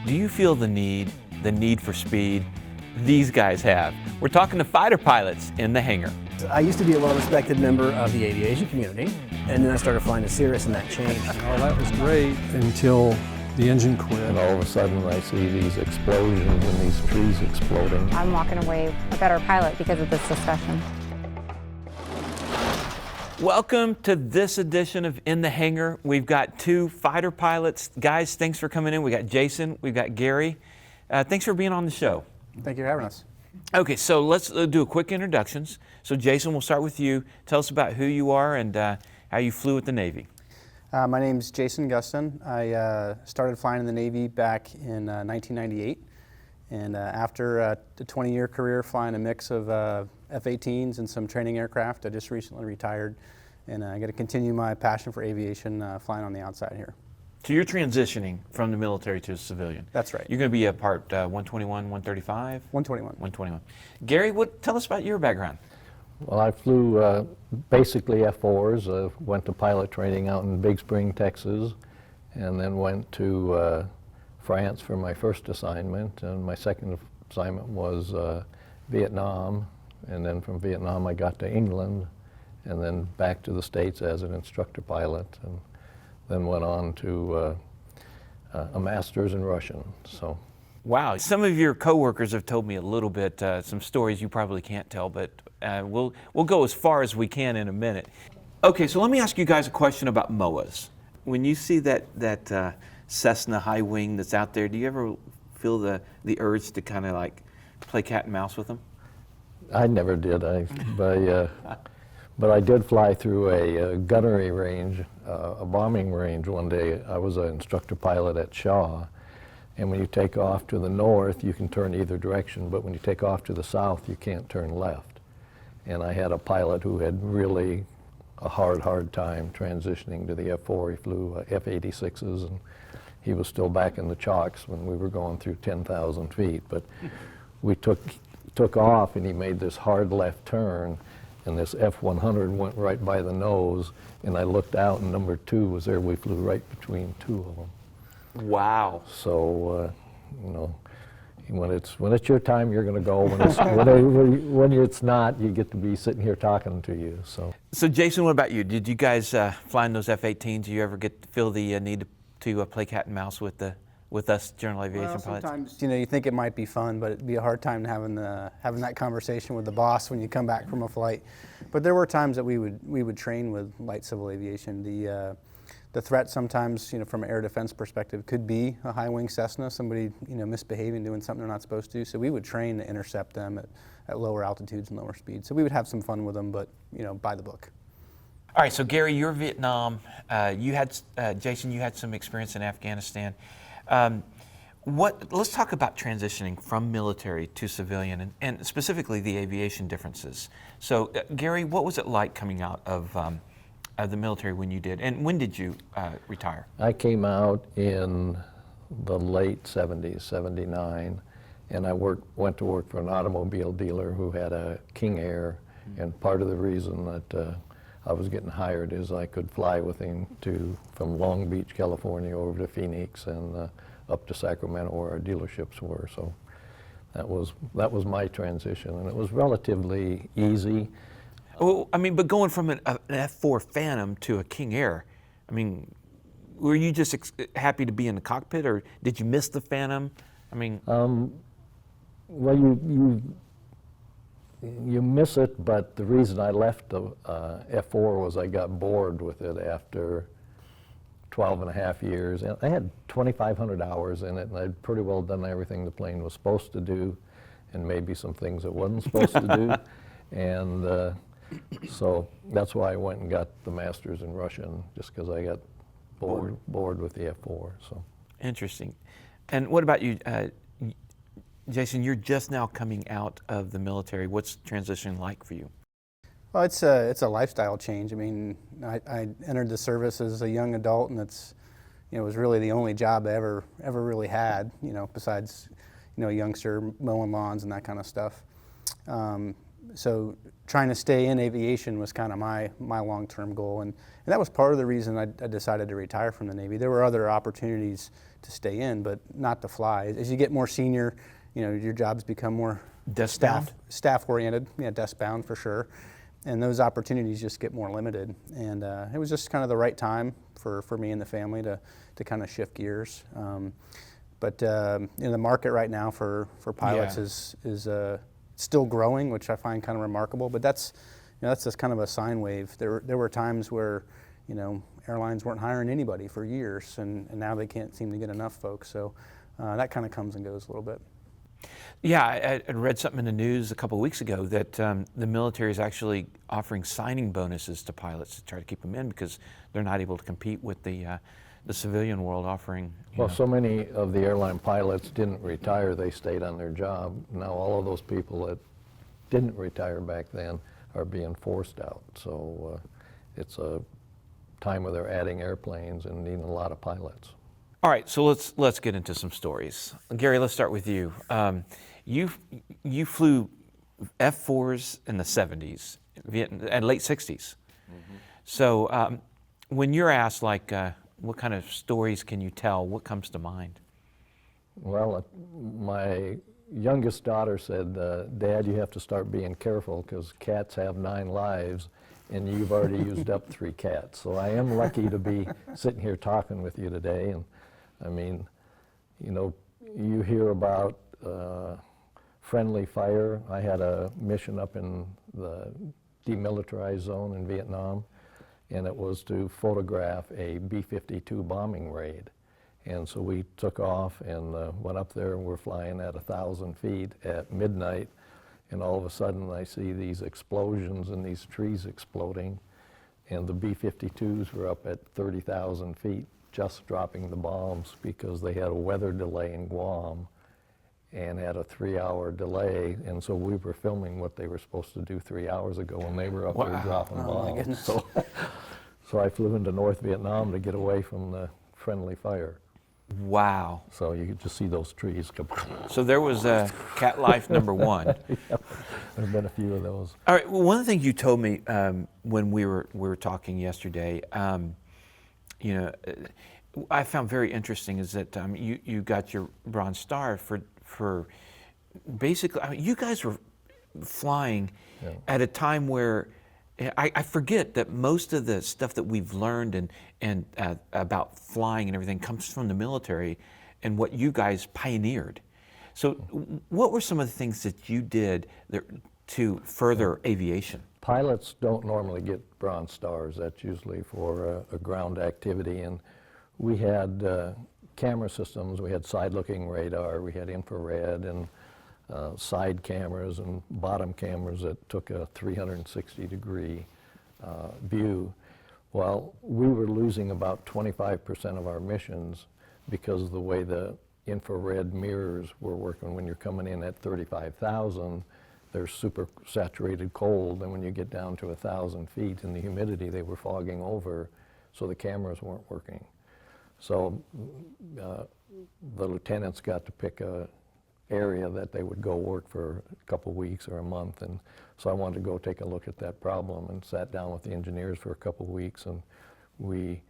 Do you feel the need for speed these guys have? We're talking to fighter pilots in the hangar. I used to be a well-respected member of the aviation community, and then I started flying to Cirrus, and that changed. Oh, that was great until the engine quit. And all of a sudden I see these explosions and these trees exploding. I'm walking away a better pilot because of this discussion. Welcome to this edition of In the Hangar. We've got two fighter pilots. Guys, thanks for coming in. We got Jason, we've got Gary. Thanks for being on the show. Thank you for having us. Okay, so let's do a quick introductions. So Jason, we'll start with you. Tell us about who you are and how you flew with the Navy. My name's Jason Gustin. I started flying in the Navy back in 1998. And after a 20-year career flying a mix of F18s and some training aircraft, I just recently retired. And I got to continue my passion for aviation flying on the outside here. So you're transitioning from the military to a civilian. That's right. You're going to be a part 121, 135? 121. 121. Gary, tell us about your background. Well, I flew basically F4s, went to pilot training out in Big Spring, Texas, and then went to France for my first assignment, and my second assignment was Viet Nam, and then from Viet Nam I got to England, and then back to the States as an instructor pilot, and then went on to a master's in Russian. So. Wow, some of your coworkers have told me a little bit, some stories you probably can't tell, but we'll go as far as we can in a minute. Okay, so let me ask you guys a question about MOAs. When you see that Cessna high wing that's out there, do you ever feel the urge to kind of like play cat and mouse with them? I never did, but I did fly through a gunnery range, a bombing range one day. I was an instructor pilot at Shaw, and when you take off to the north, you can turn either direction, but when you take off to the south, you can't turn left. And I had a pilot who had really a hard time transitioning to the F4. He flew F86s, and he was still back in the chocks when we were going through 10,000 feet. But we took off, and he made this hard left turn, and this F100 went right by the nose, and I looked out, and number 2 was there. We flew right between 2 of them. Wow. So, you know, when it's your time, you're going to go. When it's not, you get to be sitting here talking to you. So Jason, what about you? Did you guys fly in those F-18s? Do you ever feel the need to play cat and mouse with us general aviation pilots? Sometimes, you think it might be fun, but it'd be a hard time having that conversation with the boss when you come back from a flight. But there were times that we would train with light civil aviation. The threat sometimes, from an air defense perspective, could be a high-wing Cessna, somebody, misbehaving, doing something they're not supposed to. So we would train to intercept them at lower altitudes and lower speeds. So we would have some fun with them, but, by the book. All right, so Gary, you're Vietnam. Jason, you had some experience in Afghanistan. Let's talk about transitioning from military to civilian and specifically the aviation differences. So, Gary, what was it like coming out of the military when you did, and when did you retire? I came out in the late 70s, 79, and I went to work for an automobile dealer who had a King Air, and part of the reason that I was getting hired is I could fly with him from Long Beach, California over to Phoenix and up to Sacramento where our dealerships were. So that was my transition, and it was relatively easy. Well, but going from an F4 Phantom to a King Air, were you just happy to be in the cockpit, or did you miss the Phantom? Well, you miss it, but the reason I left the F4 was I got bored with it after 12 and a half years. And I had 2,500 hours in it, and I'd pretty well done everything the plane was supposed to do, and maybe some things it wasn't supposed to do. And so that's why I went and got the master's in Russian, just because I got bored with the F4. So interesting. And what about you, Jason? You're just now coming out of the military. What's transition like for you? Well, it's a lifestyle change. I entered the service as a young adult, and it was really the only job I ever really had. Besides, a youngster mowing lawns and that kind of stuff. So trying to stay in aviation was kind of my long-term goal, and that was part of the reason I decided to retire from the Navy. There were other opportunities to stay in, but not to fly. As you get more senior, your jobs become more staff-oriented, desk-bound for sure, and those opportunities just get more limited. And it was just kind of the right time for me and the family to kind of shift gears. But the market right now for pilots is still growing, which I find kind of remarkable. But that's just kind of a sine wave. There were times where airlines weren't hiring anybody for years, and now they can't seem to get enough folks. So that kind of comes and goes a little bit. Yeah, I read something in the news a couple of weeks ago that the military is actually offering signing bonuses to pilots to try to keep them in because they're not able to compete with the civilian world offering. Well, so many of the airline pilots didn't retire, they stayed on their job. Now all of those people that didn't retire back then are being forced out. So it's a time where they're adding airplanes and needing a lot of pilots. All right, so let's get into some stories. Gary, let's start with you. You flew F4s in the 70s and late 60s. Mm-hmm. So when you're asked, like, what kind of stories can you tell, what comes to mind? Well, my youngest daughter said, Dad, you have to start being careful because cats have 9 lives and you've already used up 3 cats. So I am lucky to be sitting here talking with you today. And I mean, you hear about friendly fire. I had a mission up in the demilitarized zone in Viet Nam, and it was to photograph a B-52 bombing raid. And so we took off and went up there, and we're flying at 1,000 feet at midnight, and all of a sudden I see these explosions and these trees exploding, and the B-52s were up at 30,000 feet just dropping the bombs because they had a weather delay in Guam and had a 3-hour delay, and so we were filming what they were supposed to do 3 hours ago when they were up there dropping bombs. So I flew into North Vietnam to get away from the friendly fire. Wow. So you could just see those trees go. So there was cat life number 1. Yep. There have been a few of those. All right, well, one of the things you told me when we were talking yesterday, I found very interesting is that you got your Bronze Star for basically, you guys were flying at a time where I forget that most of the stuff that we've learned and about flying and everything comes from the military and what you guys pioneered. So what were some of the things that you did to further aviation? Pilots don't normally get Bronze Stars. That's usually for a ground activity. And we had camera systems. We had side-looking radar. We had infrared and side cameras and bottom cameras that took a 360-degree view. Well, we were losing about 25% of our missions because of the way the infrared mirrors were working. When you're coming in at 35,000, they're super saturated cold, and when you get down to 1,000 feet in the humidity, they were fogging over, so the cameras weren't working. So the lieutenants got to pick a area that they would go work for a couple weeks or a month, and so I wanted to go take a look at that problem and sat down with the engineers for a couple weeks, and we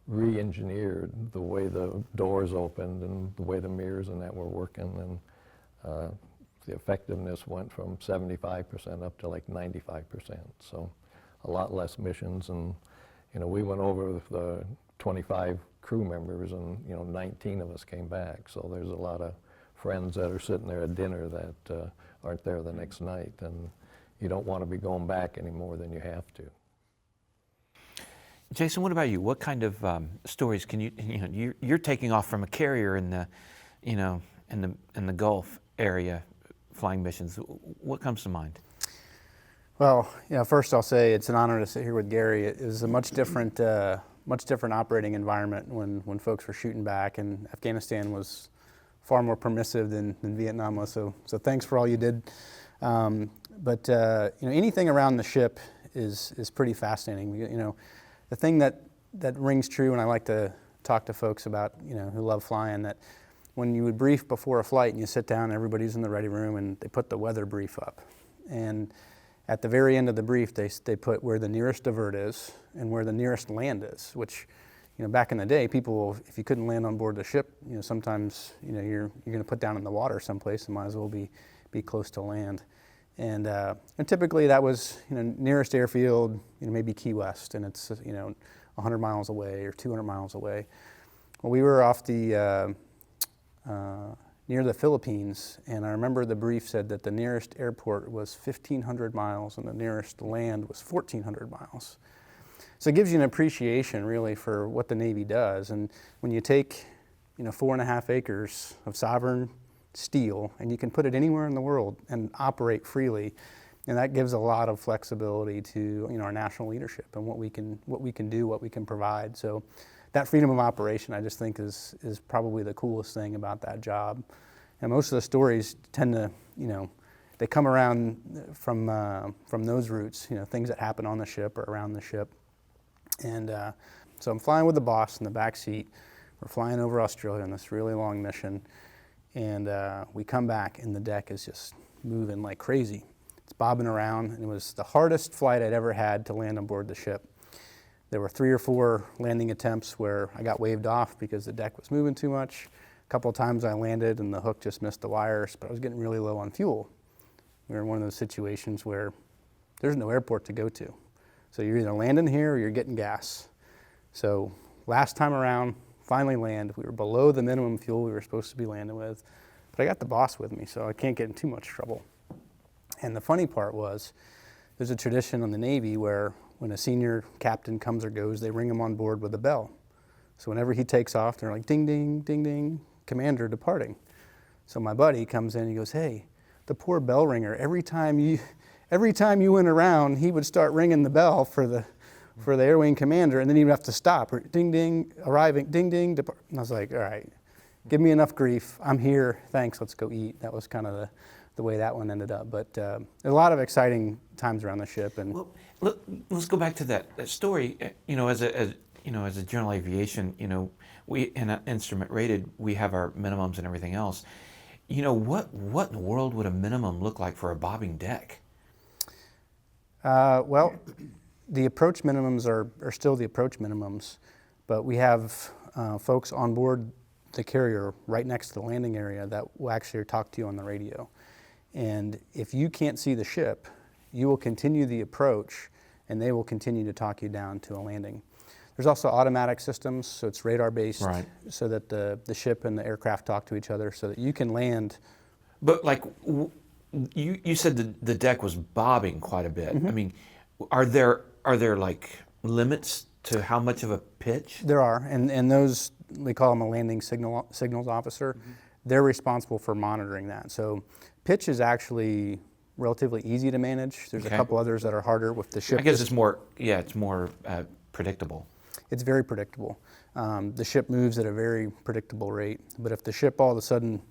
re-engineered the way the doors opened and the way the mirrors and that were working, and the effectiveness went from 75% up to like 95%. So a lot less missions, and we went over with the 25 crew members, and 19 of us came back. So there's a lot of friends that are sitting there at dinner that aren't there the next night, and you don't want to be going back any more than you have to. Jason, what about you? What kind of stories can you're taking off from a carrier in the in the Gulf area flying missions? What comes to mind? Well, first I'll say it's an honor to sit here with Gary. It was a much different operating environment when folks were shooting back, and Afghanistan was far more permissive than Vietnam was. So thanks for all you did. But anything around the ship is pretty fascinating. The thing that rings true, and I like to talk to folks about who love flying, that when you would brief before a flight and you sit down, everybody's in the ready room and they put the weather brief up, and at the very end of the brief, they put where the nearest divert is and where the nearest land is, which, back in the day, people, if you couldn't land on board the ship, sometimes, you're going to put down in the water someplace and might as well be close to land. And typically that was, nearest airfield, maybe Key West, and it's, 100 miles away or 200 miles away. Well, we were off the, near the Philippines, and I remember the brief said that the nearest airport was 1,500 miles and the nearest land was 1,400 miles. So it gives you an appreciation really for what the Navy does. And when you take 4.5 acres of sovereign steel and you can put it anywhere in the world and operate freely, and that gives a lot of flexibility to our national leadership and what we can do, what we can provide. So that freedom of operation, I just think is probably the coolest thing about that job. And most of the stories tend to, they come around from those roots, things that happen on the ship or around the ship. And so I'm flying with the boss in the back seat. We're flying over Australia on this really long mission. And we come back and the deck is just moving like crazy. It's bobbing around, and it was the hardest flight I'd ever had to land on board the ship. There were 3 or 4 landing attempts where I got waved off because the deck was moving too much. A couple of times I landed and the hook just missed the wires, but I was getting really low on fuel. We were in one of those situations where there's no airport to go to. So you're either landing here or you're getting gas. So last time around, finally land. We were below the minimum fuel we were supposed to be landing with, but I got the boss with me, so I can't get in too much trouble. And the funny part was, there's a tradition in the Navy where when a senior captain comes or goes, they ring him on board with a bell. So whenever he takes off, they're like, ding, ding, ding, ding, commander departing. So my buddy comes in and he goes, hey, the poor bell ringer, every time you went around, he would start ringing the bell for the air wing commander, and then he'd have to stop. Ding, ding, arriving, ding, ding, depart. And I was like, all right, give me enough grief. I'm here, thanks, let's go eat. That was kind of the way that one ended up. But a lot of exciting times around the ship. And well, let's go back to that story. As a general aviation, we in an instrument rated, we have our minimums and everything else. What in the world would a minimum look like for a bobbing deck? Well, the approach minimums are still the approach minimums, but we have folks on board the carrier right next to the landing area that will actually talk to you on the radio. And if you can't see the ship, you will continue the approach and they will continue to talk you down to a landing. There's also automatic systems, so it's radar based, right, so that the ship and the aircraft talk to each other so that you can land. But like you said the deck was bobbing quite a bit. Mm-hmm. I mean, are there like limits to how much of a pitch? There are, and those, we call them a landing signals officer. Mm-hmm. They're responsible for monitoring that. So pitch is actually relatively easy to manage. There's a couple others that are harder with the ship. I guess it's more predictable. It's very predictable. The ship moves at a very predictable rate, but if the ship all of a sudden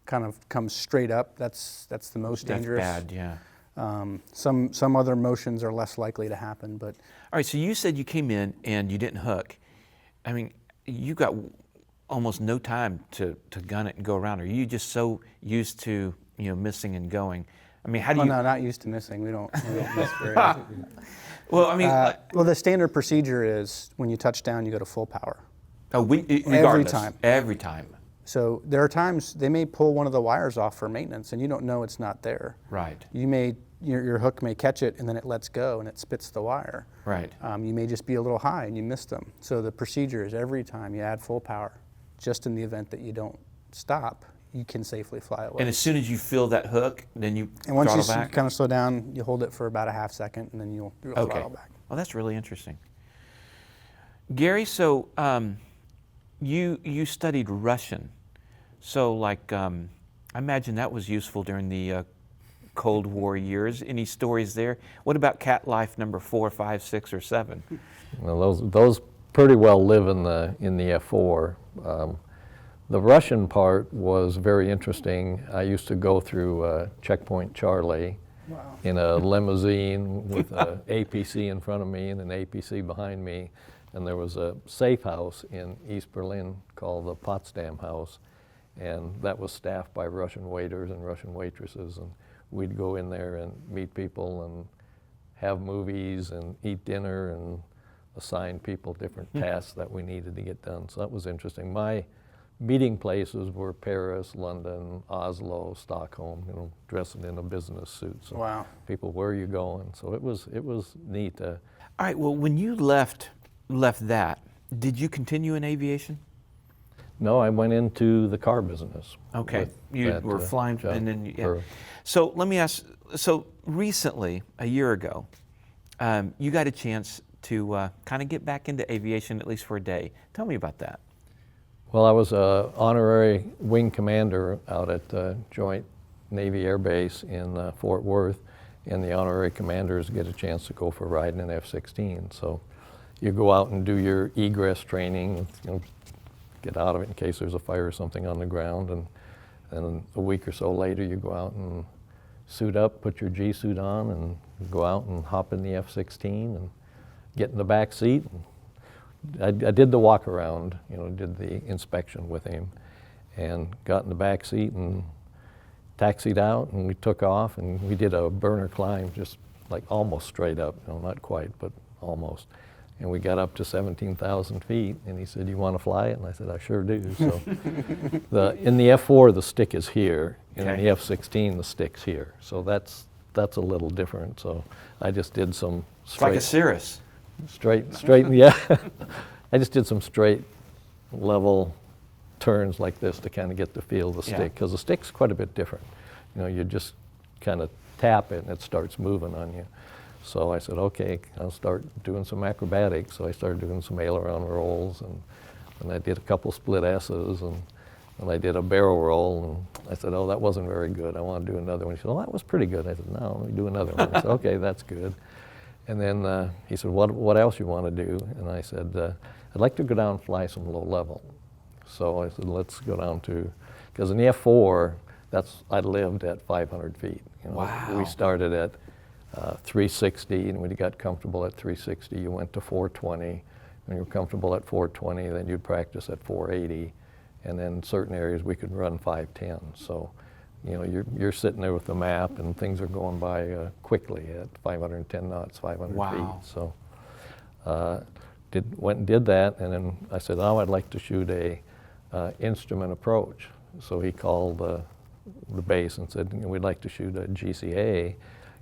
kind of comes straight up, that's the most dangerous. That's bad, yeah. Some other motions are less likely to happen, but. All right, so you said you came in and you didn't hook. I mean, you got almost no time to gun it and go around. Are you just so used to missing and going? I mean, how do you? No, not used to missing. We don't miss very often. Well, I mean, well, the standard procedure is when you touch down, you go to full power. Oh, regardless, every time. So there are times they may pull one of the wires off for maintenance, and you don't know it's not there. Right. Your hook may catch it, and then it lets go, and it spits the wire. Right. You may just be a little high, and you missed them. So the procedure is every time you add full power, just in the event that you don't stop, you can safely fly away. And as soon as you feel that hook, then you and once throttle you back? kind of slow down, you hold it for about a half second, and then you'll throttle back. Well, that's really interesting. Gary, so you studied Russian. So like, I imagine that was useful during the Cold War years. Any stories there? What about cat life number 4, 5, 6, or 7? Well, those pretty well live in the F4. The Russian part was very interesting. I used to go through Checkpoint Charlie in a limousine with an APC in front of me and an APC behind me. And there was a safe house in East Berlin called the Potsdam House. And that was staffed by Russian waiters and Russian waitresses. And we'd go in there and meet people and have movies and eat dinner and assign people different tasks that we needed to get done. So that was interesting. My meeting places were Paris, London, Oslo, Stockholm, you know, dressing in a business suit. So Wow. people, where are you going? So it was neat. All right, well, when you left that, did you continue in aviation? No, I went into the car business. Okay, with you that, were flying, job and then, yeah. for- So let me ask, so recently, a year ago, you got a chance to kind of get back into aviation, at least for a day. Tell me about that. Well, I was an honorary wing commander out at Joint Navy Air Base in Fort Worth, and the honorary commanders get a chance to go for a ride in an F-16. So you go out and do your egress training, you know, get out of it in case there's a fire or something on the ground, and then a week or so later you go out and suit up, put your G-suit on, and go out and hop in the F-16 and get in the back seat. I did the walk around, you know, did the inspection with him, and got in the back seat and taxied out, and we took off, and we did a burner climb, just like almost straight up, you know, not quite, but almost. And we got up to 17,000 feet, and he said, "You want to fly it?" And I said, "I sure do." So in the F4, the stick is here, and in Okay. the F-16, the stick's here. So that's a little different. So I just did some It's like a Cirrus. straight, yeah. I just did some straight, level turns like this to kind of get the feel of the Yeah. stick, because the stick's quite a bit different. You know, you just kind of tap it and it starts moving on you. So I said, okay, I'll start doing some acrobatics. So I started doing some aileron rolls, and I did a couple split S's, and I did a barrel roll, and I said, oh, that wasn't very good. I want to do another one. He said, oh, that was pretty good. I said, no, let me do another one. I said, okay, that's good. And then he said, what else you want to do? And I said, I'd like to go down and fly some low level. So I said, let's go down to, because in the F4, I lived at 500 feet. You know, Wow. We started at 360, and when you got comfortable at 360, you went to 420. When you were comfortable at 420, then you'd practice at 480. And then in certain areas, we could run 510. So, you know, you're sitting there with the map, and things are going by quickly at 510 knots, 500 Wow. feet. So, went and did that, and then I said, oh, I'd like to shoot a instrument approach. So he called the base and said, we'd like to shoot a GCA.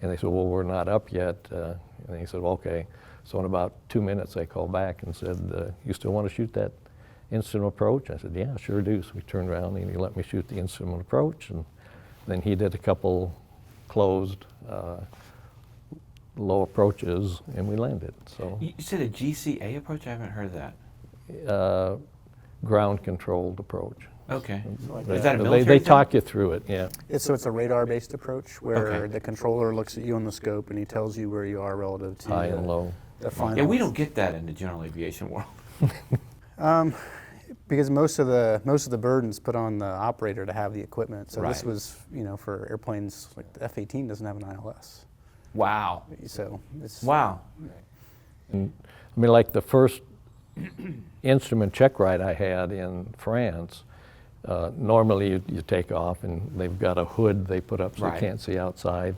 And they said, well, we're not up yet. And he said, well, okay. So in about 2 minutes, I called back and said, you still want to shoot that instrument approach? I said, yeah, sure do. So we turned around and he let me shoot the instrument approach. And then he did a couple closed low approaches, and we landed. So You said a GCA approach? I haven't heard that. ground controlled approach. Okay. They- Is that a they, military they thing? talk you through it, yeah. So it's a radar-based approach where Okay. the controller looks at you on the scope and he tells you where you are relative to High and low. the final. Yeah, we don't get that in the general aviation world. Because most of the burden's put on the operator to have the equipment. So this Right. was, you know, for airplanes like the F-18 doesn't have an ILS. Wow. So it's Wow. I mean, like the first instrument check ride I had in France, normally you take off and they've got a hood they put up so Right. you can't see outside.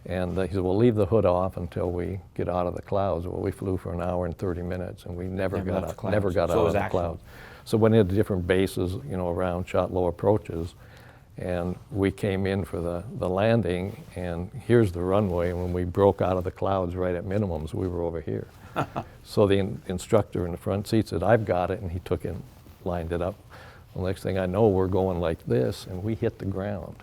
And he said, well, leave the hood off until we get out of the clouds. Well, we flew for an hour and 30 minutes, and we never Never got left the out, never clouds. got So it out was of the actual. clouds. So went into different bases, you know, around, shot low approaches. And we came in for the landing, and here's the runway. And when we broke out of the clouds right at minimums, we were over here. So the instructor in the front seat said, I've got it, and he took it and lined it up. The next thing I know, we're going like this, and we hit the ground.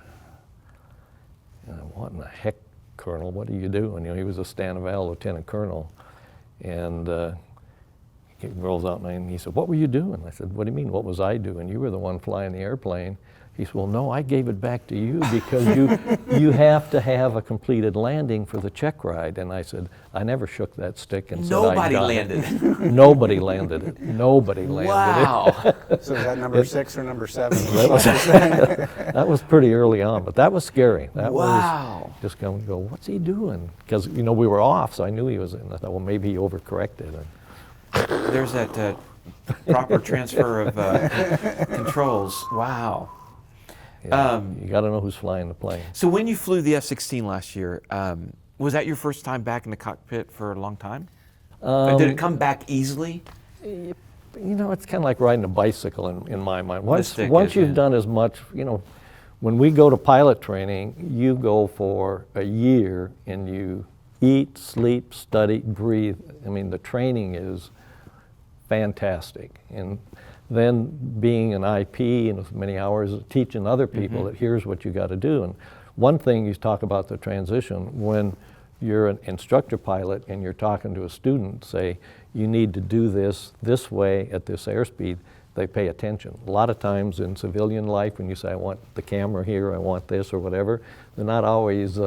And I, what in the heck, Colonel, what are you doing? You know, he was a Stanival lieutenant colonel. And he rolls out and he said, what were you doing? I said, what do you mean, what was I doing? You were the one flying the airplane. He said, well, no, I gave it back to you because you have to have a completed landing for the check ride. And I said, I never shook that stick and said I Nobody got landed it. it. Nobody landed it. Nobody landed Wow. so is that number 6 or number 7? it. That was pretty early on, but that was scary. That Wow. was just going to go, what's he doing? Because, you know, we were off, so I knew he was in. I thought, well, maybe he overcorrected. There's that proper transfer of controls. Wow. Yeah, you got to know who's flying the plane. So when you flew the F-16 last year, Was that your first time back in the cockpit for a long time? Or did it come back easily? You know, it's kind of like riding a bicycle in my mind. Once stick is, you've yeah. done as much, you know, when we go to pilot training, you go for a year and you eat, sleep, study, breathe. I mean, the training is fantastic. And then being an IP and as many hours teaching other people that here's what you got to do. And one thing you talk about the transition, when you're an instructor pilot and you're talking to a student, say, you need to do this way at this airspeed, they pay attention. A lot of times in civilian life, when you say, I want the camera here, I want this or whatever, they're not always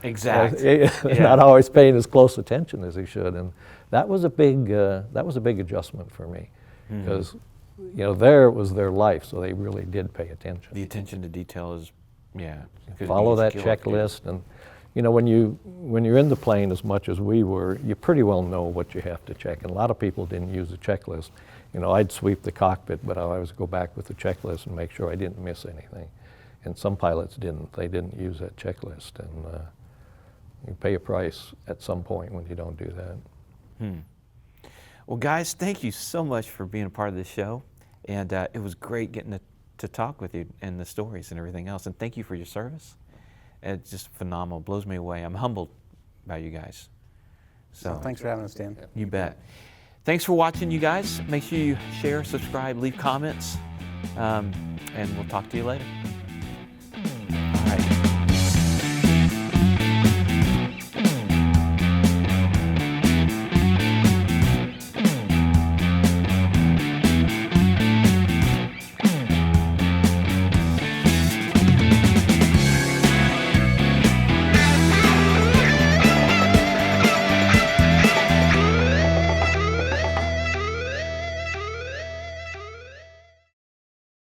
Exact. not always paying as close attention as they should. And that was a big adjustment for me, because you know, there it was their life, so they really did pay attention. The attention to detail is, yeah. could Follow be a that skill, yeah. checklist, and you know, when you're in the plane as much as we were, you pretty well know what you have to check. And a lot of people didn't use a checklist. You know, I'd sweep the cockpit, but I always go back with the checklist and make sure I didn't miss anything. And some pilots didn't. They didn't use that checklist, and you pay a price at some point when you don't do that. Well, guys, thank you so much for being a part of this show. And it was great getting to talk with you and the stories and everything else. And thank you for your service. It's just phenomenal. Blows me away. I'm humbled by you guys. So Well, thanks for having us, Dan. you bet. Thanks for watching, you guys. Make sure you share, subscribe, leave comments, and we'll talk to you later.